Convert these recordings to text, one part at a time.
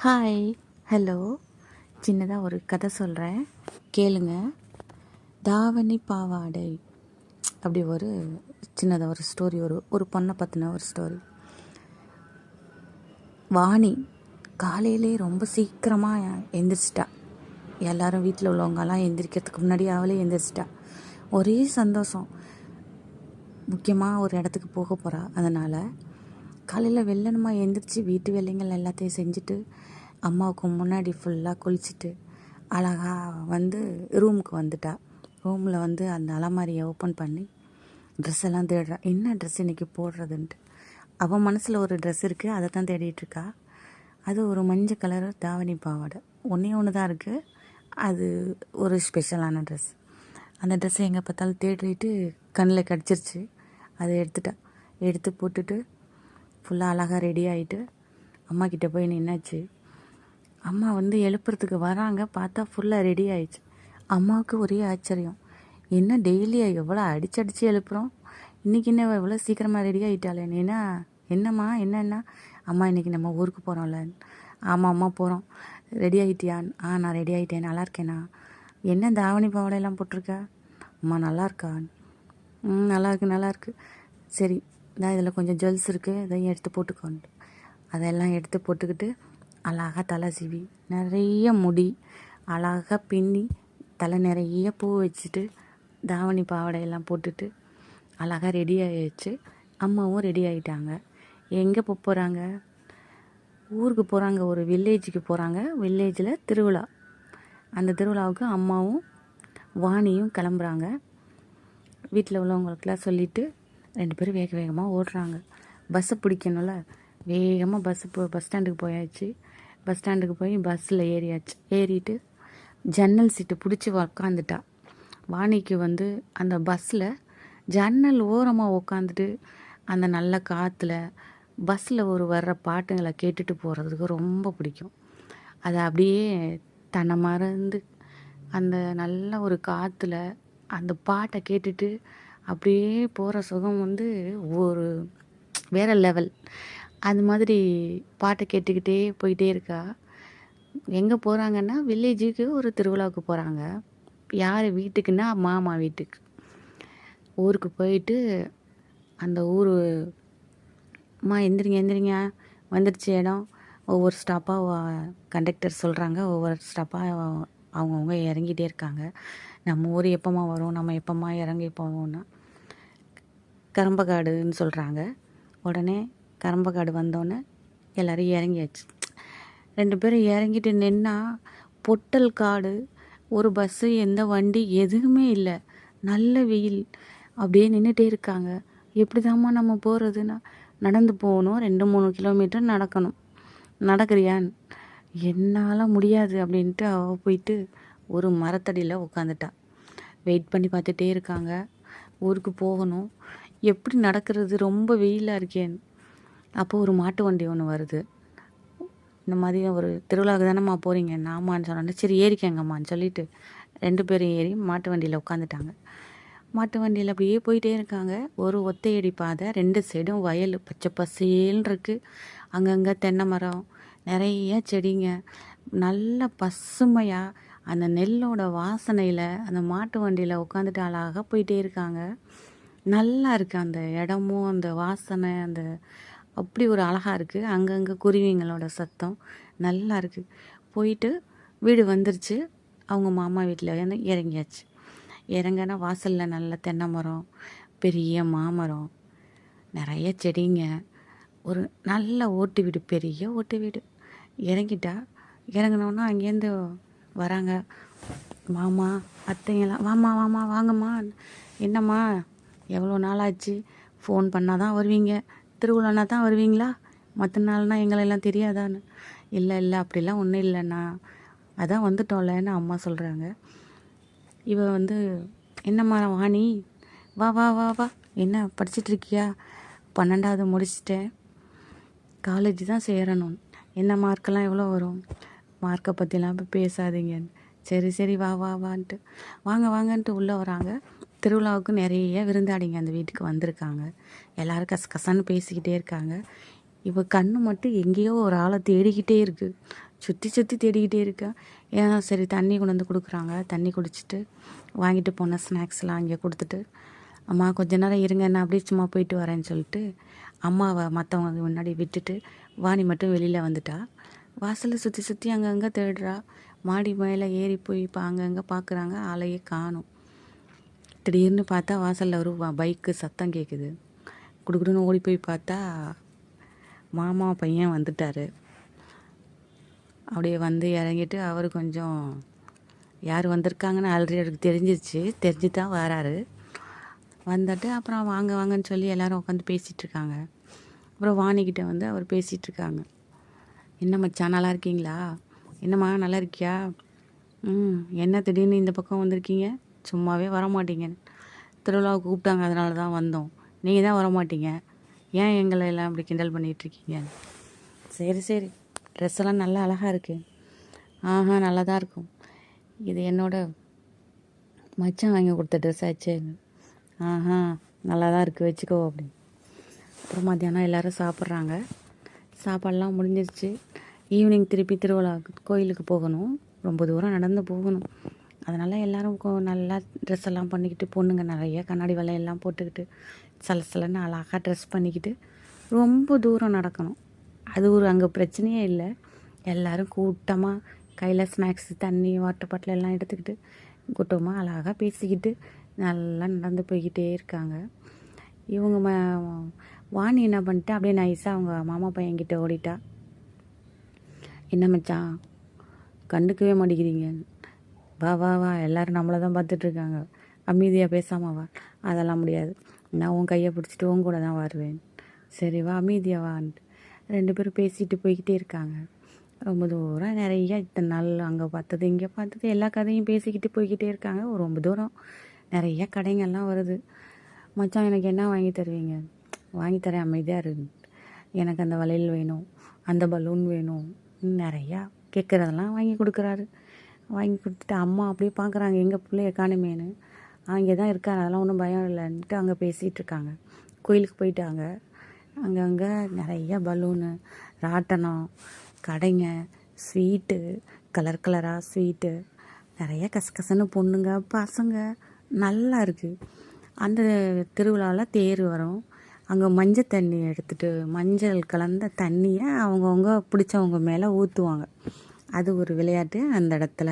Hi, hello. சின்னதாக ஒரு கதை சொல்கிறேன், கேளுங்க. தாவணி பாவாடை அப்படி ஒரு சின்னதாக ஒரு ஸ்டோரி, ஒரு பொண்ணை பற்றின ஒரு ஸ்டோரி. வாணி காலையிலே ரொம்ப சீக்கிரமாக எந்திரிச்சிட்டா. எல்லாரும் வீட்டில் உள்ளவங்கெல்லாம் எந்திரிக்கிறதுக்கு முன்னாடி அவளே எந்திரிச்சிட்டா. ஒரே சந்தோஷம். முக்கியமாக ஒரு இடத்துக்கு போக போகிறா. அதனால் காலையில் வெள்ளனமாக எந்திரிச்சு வீட்டு வேலைங்கள் எல்லாத்தையும் செஞ்சுட்டு அம்மாவுக்கு முன்னாடி ஃபுல்லாக குளிச்சுட்டு அழகாக ரூமுக்கு வந்துட்டா. ரூமில் அந்த அலமாரியை ஓப்பன் பண்ணி ட்ரெஸ் எல்லாம் தேடுறா. என்ன ட்ரெஸ் இன்றைக்கி போடுறதுன்ட்டு. அவன் மனசில் ஒரு ட்ரெஸ் இருக்குது, அதை தான் தேடிட்டுருக்கா. அது ஒரு மஞ்சள் கலர் தாவணி பாவாடை. ஒன்று தான் இருக்குது. அது ஒரு ஸ்பெஷலான ட்ரெஸ். அந்த ட்ரெஸ்ஸை எங்கே பார்த்தாலும் தேடிட்டு கண்ணில் கடிச்சிருச்சு. அதை எடுத்து போட்டுட்டு ஃபுல்லாக அழகாக ரெடி ஆகிட்டு அம்மா கிட்டே போய் நின்னாச்சு. அம்மா எழுப்புறதுக்கு வராங்க. பார்த்தா ஃபுல்லாக ரெடி ஆயிடுச்சு. அம்மாவுக்கு ஒரே ஆச்சரியம். என்ன டெய்லியாக எவ்வளோ அடித்து எழுப்புகிறோம், இன்றைக்கி என்ன எவ்வளோ சீக்கிரமாக ரெடி ஆகிட்டாளேன்னு. என்னம்மா என்னென்னா, அம்மா இன்றைக்கி நம்ம ஊருக்கு போகிறோம்ல. ஆமாம் அம்மா போகிறோம். ரெடி ஆகிட்டியான்? நான் ரெடி ஆகிட்டேன். நல்லா இருக்கேண்ணா. என்ன தாவணி பாவாடையெல்லாம் போட்டிருக்க? அம்மா நல்லா இருக்கா? நல்லாயிருக்கு. சரி, இதில் கொஞ்சம் ஜுவல்ஸ் இருக்குது, இதையும் எடுத்து போட்டுக்கோன்ட்டு அதெல்லாம் எடுத்து போட்டுக்கிட்டு அழகாக தலை சீவி நிறைய முடி அழகாக பின்னி தலை நிறைய பூ வச்சுட்டு தாவணி பாவாடையெல்லாம் போட்டுட்டு அழகாக ரெடி ஆகிடுச்சு. அம்மாவும் ரெடி ஆகிட்டாங்க. எங்கே போகிறாங்க? ஊருக்கு போகிறாங்க. ஒரு வில்லேஜுக்கு போகிறாங்க. வில்லேஜில் திருவிழா. அந்த திருவிழாவுக்கு அம்மாவும் வாணியும் கிளம்புறாங்க. வீட்டில் உள்ளவங்களுக்கெல்லாம் சொல்லிவிட்டு 2 பேரும் வேகமாக ஓடுறாங்க. பஸ்ஸை பிடிக்கணும்ல. வேகமாக பஸ் ஸ்டாண்டுக்கு போயாச்சு. பஸ் ஸ்டாண்டுக்கு போய் பஸ்ஸில் ஏறிட்டு ஜன்னல் சீட்டு பிடிச்சி உக்காந்துட்டா. வாணிக்கு அந்த பஸ்ஸில் ஜன்னல் ஓரமாக உக்காந்துட்டு அந்த நல்ல காற்றுல பஸ்ஸில் வர்ற பாட்டுங்களை கேட்டுட்டு போகிறதுக்கு ரொம்ப பிடிக்கும். அதை அப்படியே தன்னை மறந்து அந்த நல்ல ஒரு காற்றுல அந்த பாட்டை கேட்டுட்டு அப்படியே போகிற சுகம் ஒரு வேறு லெவல். அது மாதிரி பாட்டை கேட்டுக்கிட்டே போயிட்டே இருக்கா. எங்கே போகிறாங்கன்னா, வில்லேஜுக்கு ஒரு திருவிழாவுக்கு போகிறாங்க. யார் வீட்டுக்குன்னா, மாமா வீட்டுக்கு. ஊருக்கு போயிட்டு அந்த ஊர் அம்மா எந்திரிங்க வந்துடுச்சு இடம். ஒவ்வொரு ஸ்டாப்பாக கண்டக்டர் சொல்கிறாங்க. ஒவ்வொரு ஸ்டாப்பாக அவங்கவுங்க இறங்கிட்டே இருக்காங்க. நம்ம ஊர் எப்போம்மா வரும், நம்ம எப்போம்மா இறங்கி போவோம்னா கரம்பக்காடுன்னு சொல்கிறாங்க. உடனே கரம்பக்காடு வந்தோடனே எல்லோரும் இறங்கியாச்சு. 2 பேரும் இறங்கிட்டு நின்னா பொட்டல் காடு. ஒரு பஸ்ஸு, எந்த வண்டி எதுவுமே இல்லை. நல்ல வெயில். அப்படியே நின்றுட்டே இருக்காங்க. எப்படி தாம்மா நம்ம போகிறதுன்னா, நடந்து போகணும். 2-3 கிலோமீட்டர் நடக்கணும். நடக்கிறியான்? என்னால் முடியாது அப்படின்ட்டு அவள் போயிட்டு ஒரு மரத்தடியில் உட்காந்துட்டா. வெயிட் பண்ணி பார்த்துட்டே இருக்காங்க. ஊருக்கு போகணும். எப்படி நடக்கிறது, ரொம்ப வெயிலாக இருக்கேன். அப்போ ஒரு மாட்டு வண்டி ஒன்று வருது. இந்த மாதிரி ஒரு திருவிழாவுக்கு தானேம்மா போகிறீங்க, நாமான்னு சொன்னோன்னே சரி ஏறிக்கங்கம்மான்னு சொல்லிட்டு 2 பேரும் ஏறி மாட்டு வண்டியில் உட்காந்துட்டாங்க. மாட்டு வண்டியில் அப்படியே போயிட்டே இருக்காங்க. ஒரு ஒத்தையடி பாதை, 2 சைடும் வயல் பச்சை பசேல்னு இருக்குது. அங்கங்கே தென்னை மரம், நிறைய செடிங்க, நல்ல பசுமையாக அந்த நெல்லோட வாசனையில் அந்த மாட்டு வண்டியில் உட்காந்துட்டு அழகாக போயிட்டே இருக்காங்க. நல்லா இருக்குது அந்த இடமும், அந்த வாசனை, அந்த அப்படி ஒரு அழகாக இருக்குது. அங்கங்கே குருவிங்களோட சத்தம் நல்லா இருக்குது. போயிட்டு வீடு வந்துருச்சு. அவங்க மாமா வீட்டில் இறங்கியாச்சு. இறங்கினா வாசலில் நல்ல தென்னை மரம், பெரிய மாமரம், நிறைய செடிங்க, ஒரு நல்ல ஓட்டு வீடு, பெரிய ஓட்டு வீடு. இறங்கிட்டா. இறங்கினோன்னா அங்கேருந்து வராங்க மாமா அத்தைங்கெல்லாம். வாமா வாங்கம்மா. என்னம்மா எவ்வளோ நாளாச்சு, ஃபோன் பண்ணால் தான் வருவீங்க, திருவிழானா தான் வருவீங்களா, மற்ற நாள்னால் எங்களெல்லாம் தெரியாதான்னு. இல்லை அப்படிலாம் ஒன்றும் இல்லைண்ணா, அதான் வந்துட்டோம்லன்னு அம்மா சொல்கிறாங்க. இவ என்னம்மா வாணி, வா வா வா வா என்ன படிச்சிட்ருக்கியா? 12வது முடிச்சிட்டேன், காலேஜ் தான் சேரணும். என்ன மார்க்கெல்லாம் எவ்வளோ வரும்? மார்க்கை பற்றிலாம் இப்போ பேசாதீங்கன்னு. சரி வா வான்ட்டு வாங்கன்ட்டு உள்ளே வராங்க. திருவிழாவுக்கு நிறைய விருந்தாடிங்க அந்த வீட்டுக்கு வந்திருக்காங்க. எல்லோரும் கசகசன்னு பேசிக்கிட்டே இருக்காங்க. இவ கண்ணு மட்டும் எங்கேயோ ஒரு ஆளை தேடிக்கிட்டே இருக்குது. சுற்றி சுற்றி தேடிக்கிட்டே இருக்கா. ஏன் சரி தண்ணி கொண்டு வந்து கொடுக்குறாங்க. தண்ணி குடிச்சிட்டு வாங்கிட்டு போன ஸ்நாக்ஸ்லாம் அங்கே கொடுத்துட்டு, அம்மா கொஞ்ச நேரம் இருங்க நான் அப்படியே சும்மா போயிட்டு வரேன்னு சொல்லிட்டு அம்மாவை மற்றவங்க முன்னாடி விட்டுட்டு வாணி மட்டும் வெளியில் வந்துட்டா. வாசலில் சுற்றி சுற்றி அங்கங்கே தேடுறா. மாடி மேலே ஏறி போய் இப்போ அங்கங்கே பார்க்குறாங்க, ஆளையே காணும். திடீர்னு பார்த்தா வாசலில் ஒரு பைக்கு சத்தம் கேட்குது. குடுக்குடுன்னு ஓடி போய் பார்த்தா மாமா பையன் வந்துட்டார். அப்படியே வந்து இறங்கிட்டு அவர் கொஞ்சம் யார் வந்திருக்காங்கன்னு ஆல்ரெடி அவருக்கு தெரிஞ்சிருச்சு. தெரிஞ்சு தான் வராரு. வந்துட்டு அப்புறம் வாங்க வாங்கன்னு சொல்லி எல்லோரும் உட்காந்து பேசிகிட்ருக்காங்க. அப்புறம் வாணிக்கிட்ட வந்து அவர் பேசிகிட்ருக்காங்க. என்ன மச்சான் நல்லா இருக்கீங்களா? என்னம்மா நல்லா இருக்கியா? என்ன திடீர்னு இந்த பக்கம் வந்திருக்கீங்க? சும்மாவே வரமாட்டீங்க. திருவிழாவுக்கு கூப்பிட்டாங்க, அதனால தான் வந்தோம். நீங்கள் தான் வரமாட்டீங்க. ஏன் எங்களை எல்லாம் இப்படி கிண்டல் பண்ணிகிட்ருக்கீங்க? சரி சரி, ட்ரெஸ் எல்லாம் நல்லா அழகாக இருக்குது. நல்லா தான் இருக்கும். இது என்னோட மச்சான் வாங்கி கொடுத்த ட்ரெஸ் ஆச்சு. நல்லா தான் இருக்குது, வச்சுக்கோ அப்படி. அப்புறம் மத்தியானம் எல்லோரும் சாப்பிட்றாங்க. சாப்பாடெலாம் முடிஞ்சிருச்சு. ஈவினிங் திருப்பி திருவிழாவுக்கு கோயிலுக்கு போகணும். ரொம்ப தூரம் நடந்து போகணும். அதனால் எல்லோரும் நல்லா ட்ரெஸ் எல்லாம் பண்ணிக்கிட்டு, பொண்ணுங்க நிறைய கண்ணாடி வலையெல்லாம் போட்டுக்கிட்டு சலசலன்னு அழகாக ட்ரெஸ் பண்ணிக்கிட்டு ரொம்ப தூரம் நடக்கணும். அது ஒரு அங்கே பிரச்சனையே இல்லை. எல்லோரும் கூட்டமாக கையில் ஸ்நாக்ஸு, தண்ணி, வாட்டர் பாட்டில் எல்லாம் எடுத்துக்கிட்டு கூட்டமாக அழகாக பேசிக்கிட்டு நல்லா நடந்து போய்கிட்டே இருக்காங்க. இவங்க வாணி என்ன பண்ணிட்டா, அப்படியே நைஸாக அவங்க மாமா பையன்கிட்ட ஓடிட்டா. என்ன மச்சான் கண்டுக்கவே மாட்டேங்கிறீங்க? வா வா வா, எல்லோரும் நம்மளை தான் பார்த்துட்ருக்காங்க, அமைதியாக பேசாமல் வா. அதெல்லாம் முடியாது, நான் உன் கையை பிடிச்சிட்டு உன் கூட தான் வருவேன். சரி வா, அமைதியாக வான்ட்டு 2 பேரும் பேசிட்டு போய்கிட்டே இருக்காங்க. ரொம்ப தூரம் நிறைய இத்தனை நாள் அங்கே பார்த்தது இங்கே பார்த்தது எல்லா கதையும் பேசிக்கிட்டு போய்கிட்டே இருக்காங்க. ரொம்ப தூரம் நிறைய கடைங்கள்லாம் வருது. மச்சான் எனக்கு என்ன வாங்கி தருவீங்க? வாங்கி தரேன், அமைதியாக இருக்கு. எனக்கு அந்த வளையல் வேணும், அந்த பலூன் வேணும், நிறையா கேட்குறதெல்லாம் வாங்கி கொடுக்குறாரு. வாங்கி கொடுத்துட்டு அம்மா அப்படியே பார்க்குறாங்க, எங்கள் பிள்ளைய காணுமேனு. அங்கே தான் இருக்காரு, அதெல்லாம் ஒன்றும் பயம் இல்லைன்ட்டு அங்கே பேசிகிட்டு இருக்காங்க. கோயிலுக்கு போயிட்டாங்க. அங்கங்கே நிறைய பலூனு, ராட்டனம், கடைங்க, ஸ்வீட்டு, கலர் கலராக ஸ்வீட்டு, நிறைய கசகசன்னு பொண்ணுங்க பசங்க, நல்லா இருக்குது. அந்த திருவிழாவில் தேர் வரும். அங்கே மஞ்சள் தண்ணி எடுத்துகிட்டு மஞ்சள் கலந்த தண்ணியை அவங்கவுங்க பிடிச்சவங்க மேலே ஊற்றுவாங்க. அது ஒரு விளையாட்டு அந்த இடத்துல.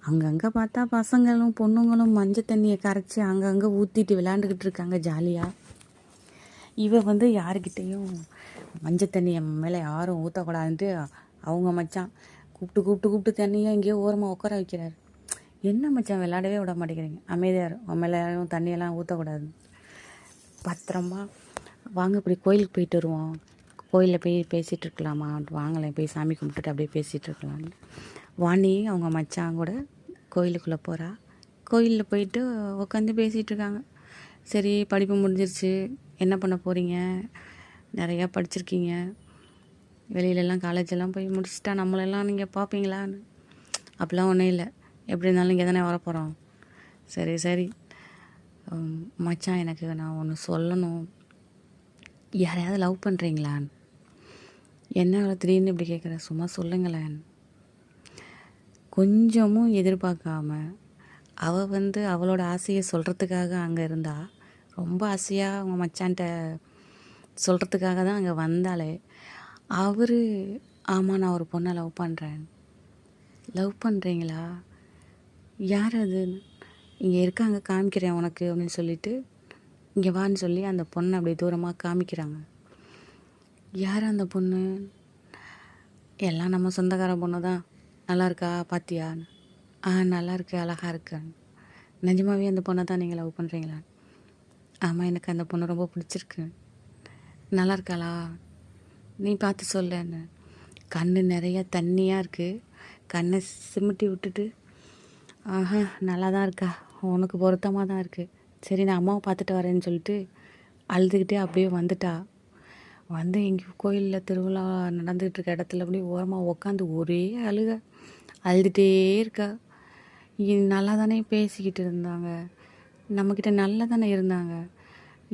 அங்கங்கே பார்த்தா பசங்களும் பொண்ணுங்களும் மஞ்சள் தண்ணியை கரைச்சி அங்கங்கே ஊற்றிட்டு விளையாண்டுக்கிட்டு இருக்காங்க ஜாலியாக. இவ வந்து யாருக்கிட்டேயும் மஞ்சள் தண்ணியை மேலே யாரும் ஊற்றக்கூடாதுன்ட்டு அவங்க மச்சான் கூப்பிட்டு கூப்பிட்டு கூப்பிட்டு தண்ணியை எங்கேயோ ஓரமாக உட்கார வைக்கிறாரு. என்ன மச்சான் விளையாடவே விட மாட்டேங்கிறீங்க, அமைதியார், உன் மேலே யாரும் தண்ணியெல்லாம் ஊற்றக்கூடாது. பத்திரமா வாங்க, இப்படி கோயிலுக்கு போயிட்டு வருவோம், கோயிலில் போய் பேசிகிட்டு இருக்கலாமா, வாங்கலை போய் சாமி கும்பிட்டுட்டு அப்படியே பேசிகிட்டு இருக்கலாம்னு வாணி அவங்க மச்சான் கூட கோயிலுக்குள்ளே போகிறா. கோயிலில் போயிட்டு உட்காந்து பேசிகிட்டு இருக்காங்க. சரி படிப்பு முடிஞ்சிருச்சு, என்ன பண்ண போகிறீங்க? நிறையா படிச்சிருக்கீங்க, வெளியிலலாம் காலேஜெல்லாம் போய் முடிச்சுட்டா நம்மளெல்லாம் நீங்கள் பார்ப்பீங்களான்னு. அப்படிலாம் ஒன்றும் இல்லை, எப்படி இருந்தாலும் இங்கே தானே வரப்போகிறோம். சரி சரி மச்சான், எனக்கு நான் ஒன்று சொல்லணும். யாரையாவது லவ் பண்ணுறீங்களான்னு. என்ன திடீர்னு இப்படி கேட்குற, சும்மா சொல்லுங்களேன். கொஞ்சமும் எதிர்பார்க்காம அவள் வந்து அவளோட ஆசையை சொல்கிறதுக்காக அங்கே இருந்தா. ரொம்ப ஆசையாக அவங்க மச்சான்ட்ட சொல்கிறதுக்காக தான் அங்கே வந்தாலே. அவர் ஆமாம் நான் ஒரு பொண்ணை லவ் பண்ணுறேன். லவ் பண்ணுறீங்களா? யார் அது? இங்கே இருக்காங்க, காமிக்கிறேன் உனக்கு அப்படின்னு சொல்லிட்டு இங்கே வான்னு சொல்லி அந்த பொண்ணை அப்படியே தூரமாக காமிக்கிறாங்க. யார் அந்த பொண்ணு? எல்லாம் நம்ம சொந்தக்கார பொண்ணு தான். நல்லா இருக்கா பாத்தியா? நல்லா இருக்கு, அழகாக இருக்கு. நிஜமாவே அந்த பொண்ணை தான் நீங்கள் லவ் பண்ணுறீங்களா? ஆமாம், எனக்கு அந்த பொண்ணு ரொம்ப பிடிச்சிருக்கு. நல்லா இருக்காளா? நீ பார்த்து சொல்லுன்னு. கண் நிறைய தண்ணியாக இருக்குது. கண்ணை சிமிட்டி விட்டுட்டு நல்லா தான் இருக்கா, உனக்கு பொருத்தமாக தான் இருக்குது. சரி நான் அம்மாவை பார்த்துட்டு வரேன்னு சொல்லிட்டு அழுதுகிட்டே அப்படியே வந்துட்டா. வந்து எங்கேயோ கோயிலில் திருவிழா நடந்துகிட்டு இருக்க இடத்துல அப்படியே ஓரமாக உக்காந்து ஒரே அழுதுகிட்டே இருக்கா. நல்லா தானே பேசிக்கிட்டு இருந்தாங்க, நம்மக்கிட்ட நல்லா தானே இருந்தாங்க,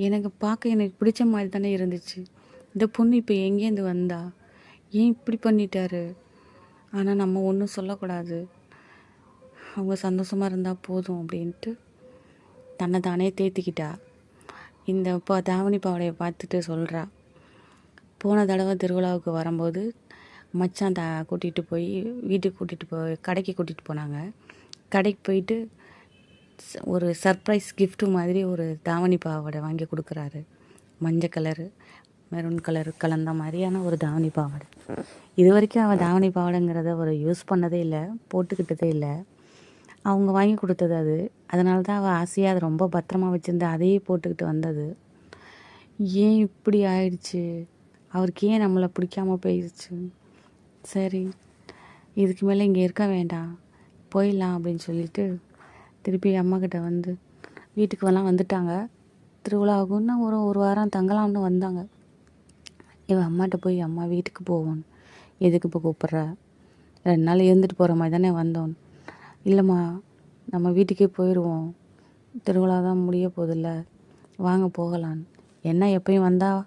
எனக்கு பார்க்க எனக்கு பிடிச்ச மாதிரி தானே இருந்துச்சு. இந்த பொண்ணு இப்போ எங்கேருந்து வந்தா, ஏன் இப்படி பண்ணிட்டாரு? ஆனால் நம்ம ஒன்றும் சொல்லக்கூடாது, அவங்க சந்தோஷமாக இருந்தால் போதும் அப்படின்ட்டு தன்னை தானே தேத்திக்கிட்டா. இந்த தாவணி பாவாடையை பார்த்துட்டு சொல்கிறா, போன தடவை திருவிழாவுக்கு வரும்போது மச்சான் கூட்டிகிட்டு போய் வீட்டுக்கு கடைக்கு கூட்டிகிட்டு போனாங்க. கடைக்கு போயிட்டு ஒரு சர்ப்ரைஸ் கிஃப்ட்டு மாதிரி ஒரு தாவணி பாவாடை வாங்கி கொடுக்குறாரு. மஞ்சள் கலரு மெரூன் கலர் கலந்த மாதிரியான ஒரு தாவணி பாவாடை. இது வரைக்கும் அவள் தாவணி பாவாடைங்கிறத ஒரு யூஸ் பண்ணதே இல்லை, போட்டுக்கிட்டதே இல்லை. அவங்க வாங்கி கொடுத்தது அது. அதனால தான் அவள் ஆசையாக அதை ரொம்ப பத்திரமா வச்சுருந்து அதையே போட்டுக்கிட்டு வந்தது. ஏன் இப்படி ஆயிடுச்சு? அவருக்கு ஏன் நம்மளை பிடிக்காம போயிடுச்சு? சரி, இதுக்கு மேலே இங்கே இருக்க வேண்டாம், போயிடலாம் அப்படின்னு சொல்லிட்டு திருப்பி அம்மாக்கிட்ட வந்து வீட்டுக்குலாம் வந்துட்டாங்க. திருவிழாவுக்குன்னா ஒரு வாரம் தங்கலாம்னு வந்தாங்க. இவன் அம்மாட்ட போய், அம்மா வீட்டுக்கு போவோம். எதுக்கு இப்போ கூப்பிட்ற? 2 நாள் இருந்துட்டு போகிற மாதிரி தானே வந்தோம். இல்லைம்மா, நம்ம வீட்டுக்கே போயிடுவோம், திருவிழா தான் முடிய போதில்ல, வாங்க போகலான்னு. என்ன எப்பயும் வந்தால்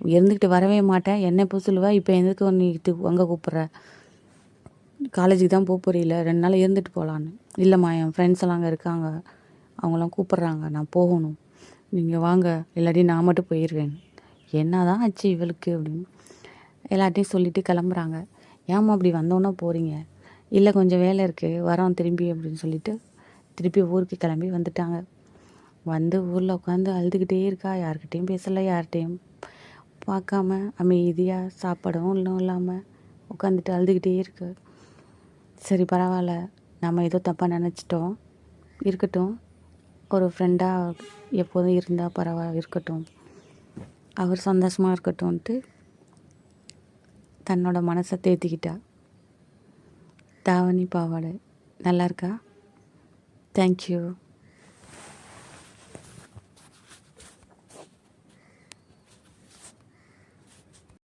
இருந்துக்கிட்டு வரவே மாட்டேன், என்ன இப்போ சொல்லுவா, இப்போ எதுக்கு நீ அங்கே கூப்பிட்ற? காலேஜுக்கு தான் போகிறீல, 2 நாள் இருந்துட்டு போகலான்னு. இல்லைம்மா, என் ஃப்ரெண்ட்ஸ் எல்லாம் அங்கே இருக்காங்க, அவங்களாம் கூப்பிட்றாங்க, நான் போகணும், நீங்கள் வாங்க, இல்லாட்டி நான் மட்டும் போயிடுவேன். என்ன தான் ஆச்சு இவளுக்கு அப்படின்னு எல்லாத்தையும் சொல்லிவிட்டு கிளம்புறாங்க. ஏம்மா அப்படி வந்தோன்னா போகிறீங்க? இல்லை, கொஞ்சம் வேலை இருக்குது, வரோம் திரும்பி அப்படின்னு சொல்லிட்டு திருப்பி ஊருக்கு கிளம்பி வந்துட்டாங்க. வந்து ஊரில் உட்காந்து அழுதுகிட்டே இருக்கா. யார்கிட்டையும் பேசலை, யார்கிட்டையும் பார்க்காம அமைதியாக சாப்பாடும் இன்னும் இல்லாமல் உட்காந்துட்டு அழுதுகிட்டே இருக்கு. சரி, பரவாயில்ல, நம்ம ஏதோ தப்பாக நினச்சிட்டோம், இருக்கட்டும், ஒரு ஃப்ரெண்டாக எப்போதும் இருந்தால் பரவாயில்ல, இருக்கட்டும், அவர் சந்தோஷமாக இருக்கட்டும்ன்ட்டு தன்னோட மனசை தேத்திக்கிட்டா. தாவணி பாவாடை நல்லா இருக்கா? தேங்க்யூ.